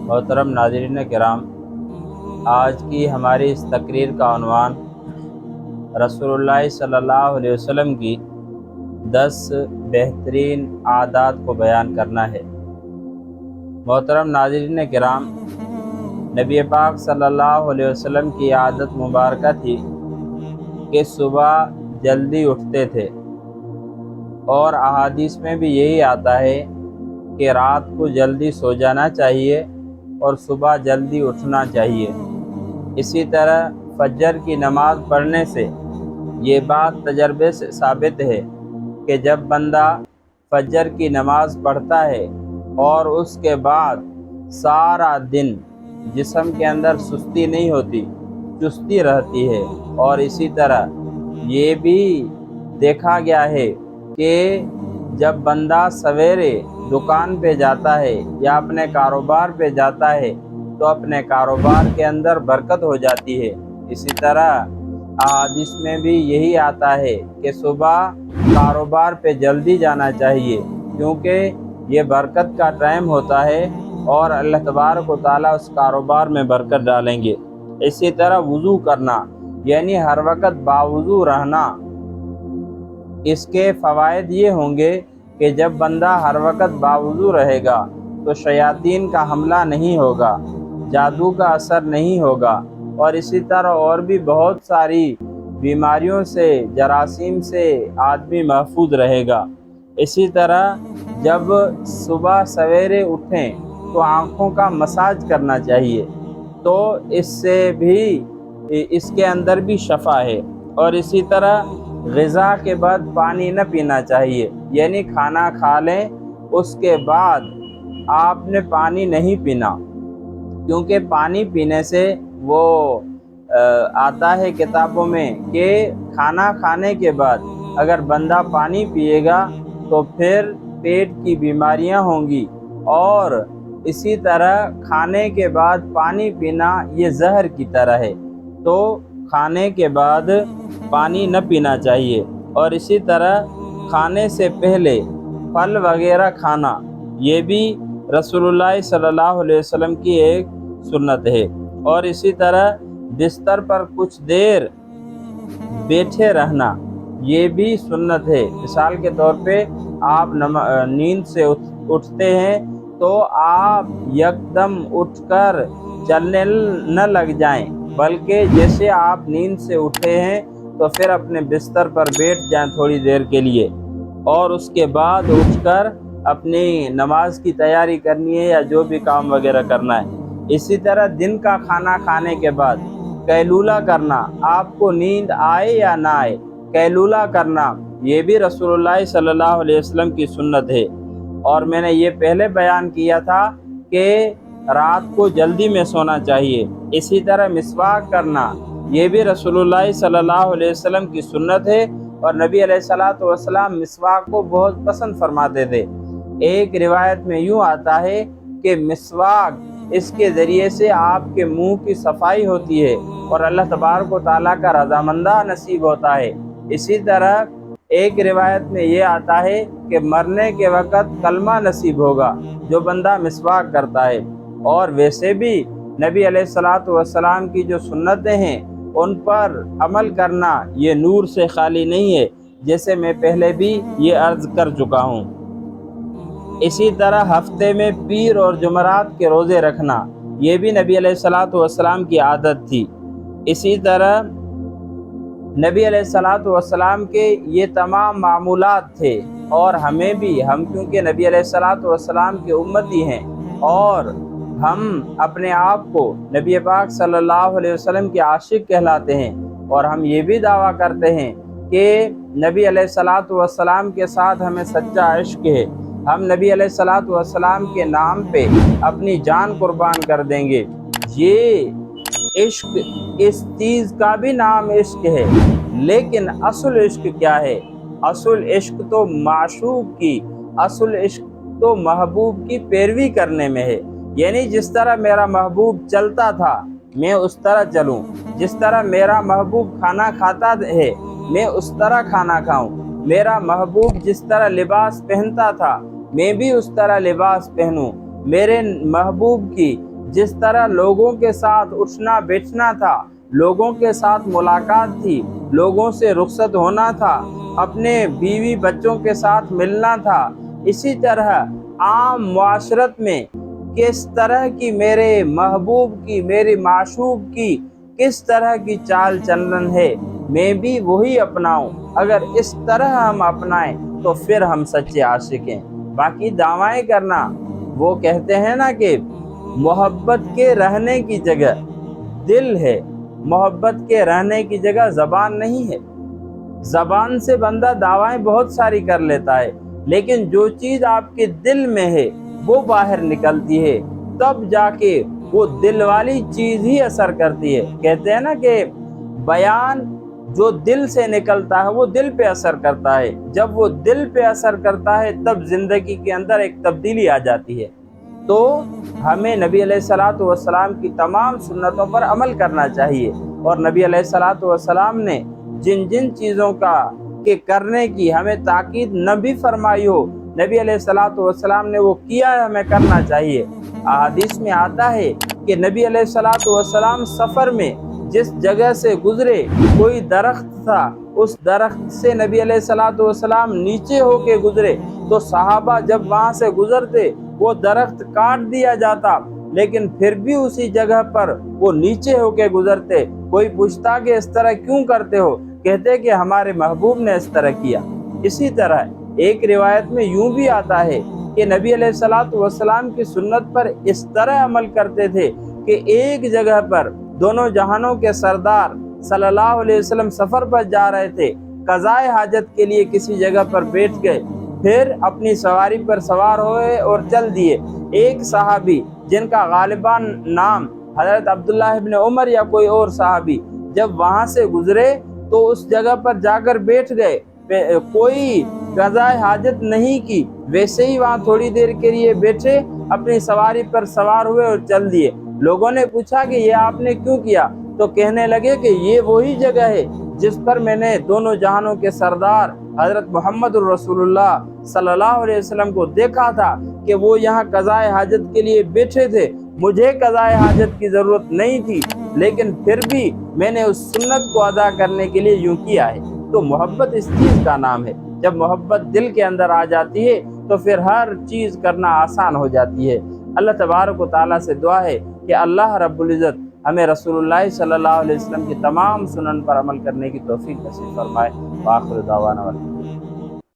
محترم ناظرین کرام، آج کی ہماری اس تقریر کا عنوان رسول اللہ صلی اللہ علیہ وسلم کی 10 بہترین عادات کو بیان کرنا ہے۔ محترم ناظرین کرام، نبی پاک صلی اللہ علیہ وسلم کی عادت مبارکہ تھی کہ صبح جلدی اٹھتے تھے، اور احادیث میں بھی یہی آتا ہے کہ رات کو جلدی سو جانا چاہیے اور صبح جلدی اٹھنا چاہیے۔ اسی طرح فجر کی نماز پڑھنے سے یہ بات تجربے سے ثابت ہے کہ جب بندہ فجر کی نماز پڑھتا ہے اور اس کے بعد سارا دن جسم کے اندر سستی نہیں ہوتی، چستی رہتی ہے۔ اور اسی طرح یہ بھی دیکھا گیا ہے کہ جب بندہ سویرے دکان پہ جاتا ہے یا اپنے کاروبار پہ جاتا ہے تو اپنے کاروبار کے اندر برکت ہو جاتی ہے۔ اسی طرح احادیث میں بھی یہی آتا ہے کہ صبح کاروبار پہ جلدی جانا چاہیے، کیونکہ یہ برکت کا ٹائم ہوتا ہے اور اللہ تبارک و تعالیٰ اس کاروبار میں برکت ڈالیں گے۔ اسی طرح وضو کرنا، یعنی ہر وقت باوضو رہنا، اس کے فوائد یہ ہوں گے کہ جب بندہ ہر وقت باوضو رہے گا تو شیاطین کا حملہ نہیں ہوگا، جادو کا اثر نہیں ہوگا، اور اسی طرح اور بھی بہت ساری بیماریوں سے، جراثیم سے آدمی محفوظ رہے گا۔ اسی طرح جب صبح سویرے اٹھیں تو آنکھوں کا مساج کرنا چاہیے، تو اس سے بھی اس کے اندر بھی شفا ہے۔ اور اسی طرح غذا کے بعد پانی نہ پینا چاہیے، یعنی کھانا کھا لیں اس کے بعد آپ نے پانی نہیں پینا، کیونکہ پانی پینے سے وہ آتا ہے کتابوں میں کہ کھانا کھانے کے بعد اگر بندہ پانی پیے گا تو پھر پیٹ کی بیماریاں ہوں گی، اور اسی طرح کھانے کے بعد پانی پینا یہ زہر کی طرح ہے، تو کھانے کے بعد پانی نہ پینا چاہیے۔ اور اسی طرح کھانے سے پہلے پھل وغیرہ کھانا، یہ بھی رسول اللہ صلی اللہ علیہ وسلم کی ایک سنت ہے۔ اور اسی طرح بستر پر کچھ دیر بیٹھے رہنا، یہ بھی سنت ہے۔ مثال کے طور پہ آپ نیند سے اٹھتے ہیں تو آپ یکدم اٹھ کر چلنے نہ لگ جائیں، بلکہ جیسے آپ نیند سے اٹھے ہیں تو پھر اپنے بستر پر بیٹھ جائیں تھوڑی دیر کے لیے، اور اس کے بعد اٹھ کر اپنی نماز کی تیاری کرنی ہے یا جو بھی کام وغیرہ کرنا ہے۔ اسی طرح دن کا کھانا کھانے کے بعد قیلولہ کرنا، آپ کو نیند آئے یا نہ آئے، قیلولہ کرنا یہ بھی رسول اللہ صلی اللہ علیہ وسلم کی سنت ہے۔ اور میں نے یہ پہلے بیان کیا تھا کہ رات کو جلدی میں سونا چاہیے۔ اسی طرح مسواک کرنا، یہ بھی رسول اللہ صلی اللہ علیہ وسلم کی سنت ہے، اور نبی علیہ الصلوۃ والسلام مسواک کو بہت پسند فرماتے تھے۔ ایک روایت میں یوں آتا ہے کہ مسواک، اس کے ذریعے سے آپ کے منہ کی صفائی ہوتی ہے اور اللہ تبارک و تعالیٰ کا رضامندہ نصیب ہوتا ہے۔ اسی طرح ایک روایت میں یہ آتا ہے کہ مرنے کے وقت کلمہ نصیب ہوگا جو بندہ مسواک کرتا ہے۔ اور ویسے بھی نبی علیہ الصلوۃ والسلام کی جو سنتیں ہیں ان پر عمل کرنا یہ نور سے خالی نہیں ہے، جیسے میں پہلے بھی یہ عرض کر چکا ہوں۔ اسی طرح ہفتے میں پیر اور جمعرات کے روزے رکھنا، یہ بھی نبی علیہ الصلوۃ والسلام کی عادت تھی۔ اسی طرح نبی علیہ الصلوۃ والسلام کے یہ تمام معمولات تھے، اور ہمیں بھی، ہم کیونکہ نبی علیہ الصلوۃ والسلام کے امتی ہیں اور ہم اپنے آپ کو نبی پاک صلی اللہ علیہ وسلم کے عاشق کہلاتے ہیں، اور ہم یہ بھی دعویٰ کرتے ہیں کہ نبی علیہ الصلوۃ والسلام کے ساتھ ہمیں سچا عشق ہے، ہم نبی علیہ الصلوۃ والسلام کے نام پہ اپنی جان قربان کر دیں گے۔ یہ عشق، اس چیز کا بھی نام عشق ہے، لیکن اصل عشق کیا ہے؟ اصل عشق تو معشوق کی، اصل عشق تو محبوب کی پیروی کرنے میں ہے، یعنی جس طرح میرا محبوب چلتا تھا میں اس طرح چلوں، جس طرح میرا محبوب کھانا کھاتا ہے میں اس طرح کھانا کھاؤں، میرا محبوب جس طرح لباس پہنتا تھا میں بھی اس طرح لباس پہنوں، میرے محبوب کی جس طرح لوگوں کے ساتھ اٹھنا بیٹھنا تھا، لوگوں کے ساتھ ملاقات تھی، لوگوں سے رخصت ہونا تھا، اپنے بیوی بچوں کے ساتھ ملنا تھا، اسی طرح عام معاشرت میں کس طرح کی میرے محبوب کی، میری معشوق کی کس طرح کی چال چلن ہے، میں بھی وہی اپناؤں۔ اگر اس طرح ہم اپنائیں تو پھر ہم سچے عاشق ہیں۔ باقی دعوائیں کرنا، وہ کہتے ہیں نا کہ محبت کے رہنے کی جگہ دل ہے، محبت کے رہنے کی جگہ زبان نہیں ہے۔ زبان سے بندہ دعوائیں بہت ساری کر لیتا ہے، لیکن جو چیز آپ کے دل میں ہے وہ باہر نکلتی ہے، تب جا کے وہ دل والی چیز ہی اثر کرتی ہے۔ کہتے ہیں نا کہ بیان جو دل سے نکلتا ہے وہ دل پہ اثر کرتا ہے، جب وہ دل پہ اثر کرتا ہے تب زندگی کے اندر ایک تبدیلی آ جاتی ہے۔ تو ہمیں نبی علیہ الصلوۃ والسلام کی تمام سنتوں پر عمل کرنا چاہیے، اور نبی علیہ الصلوۃ والسلام نے جن جن چیزوں کے کرنے کی ہمیں تاکید نہ بھی فرمائی ہو، نبی علیہ الصلوۃ والسلام نے وہ کیا ہے، ہمیں کرنا چاہیے۔ احادیث میں آتا ہے کہ نبی علیہ الصلوۃ والسلام سفر میں جس جگہ سے گزرے کوئی درخت تھا، اس درخت سے نبی علیہ الصلوۃ والسلام نیچے ہو کے گزرے تو صحابہ جب وہاں سے گزرتے وہ درخت کاٹ دیا جاتا، لیکن پھر بھی اسی جگہ پر وہ نیچے ہو کے گزرتے۔ کوئی پوچھتا کہ اس طرح کیوں کرتے ہو، کہتے کہ ہمارے محبوب نے اس طرح کیا۔ اسی طرح ایک روایت میں یوں بھی آتا ہے کہ نبی علیہ الصلوۃ والسلام کی سنت پر اس طرح عمل کرتے تھے کہ ایک جگہ پر دونوں جہانوں کے سردار صلی اللہ علیہ وسلم سفر پر جا رہے تھے، قضائے حاجت کے لیے کسی جگہ پر بیٹھ گئے، پھر اپنی سواری پر سوار ہوئے اور چل دیے۔ ایک صحابی جن کا غالباً نام حضرت عبداللہ ابن عمر یا کوئی اور صحابی، جب وہاں سے گزرے تو اس جگہ پر جا کر بیٹھ گئے، کوئی قضائے حاجت نہیں کی، ویسے ہی وہاں تھوڑی دیر کے لیے بیٹھے، اپنی سواری پر سوار ہوئے اور چل دیے۔ لوگوں نے پوچھا کہ یہ آپ نے کیوں کیا، تو کہنے لگے کہ یہ وہی جگہ ہے جس پر میں نے دونوں جہانوں کے سردار حضرت محمد الرسول اللہ صلی اللہ علیہ وسلم کو دیکھا تھا کہ وہ یہاں قضائے حاجت کے لیے بیٹھے تھے۔ مجھے قضائے حاجت کی ضرورت نہیں تھی، لیکن پھر بھی میں نے اس سنت کو ادا کرنے کے لیے یوں کیا ہے۔ تو محبت اس چیز کا نام ہے، جب محبت دل کے اندر آ جاتی ہے تو پھر ہر چیز کرنا آسان ہو جاتی ہے۔ اللہ تبارک و تعالیٰ سے دعا ہے کہ اللہ رب العزت ہمیں رسول اللہ صلی اللہ علیہ وسلم کی تمام سنن پر عمل کرنے کی توفیق نصیب فرمائے۔ وآخر دعوانا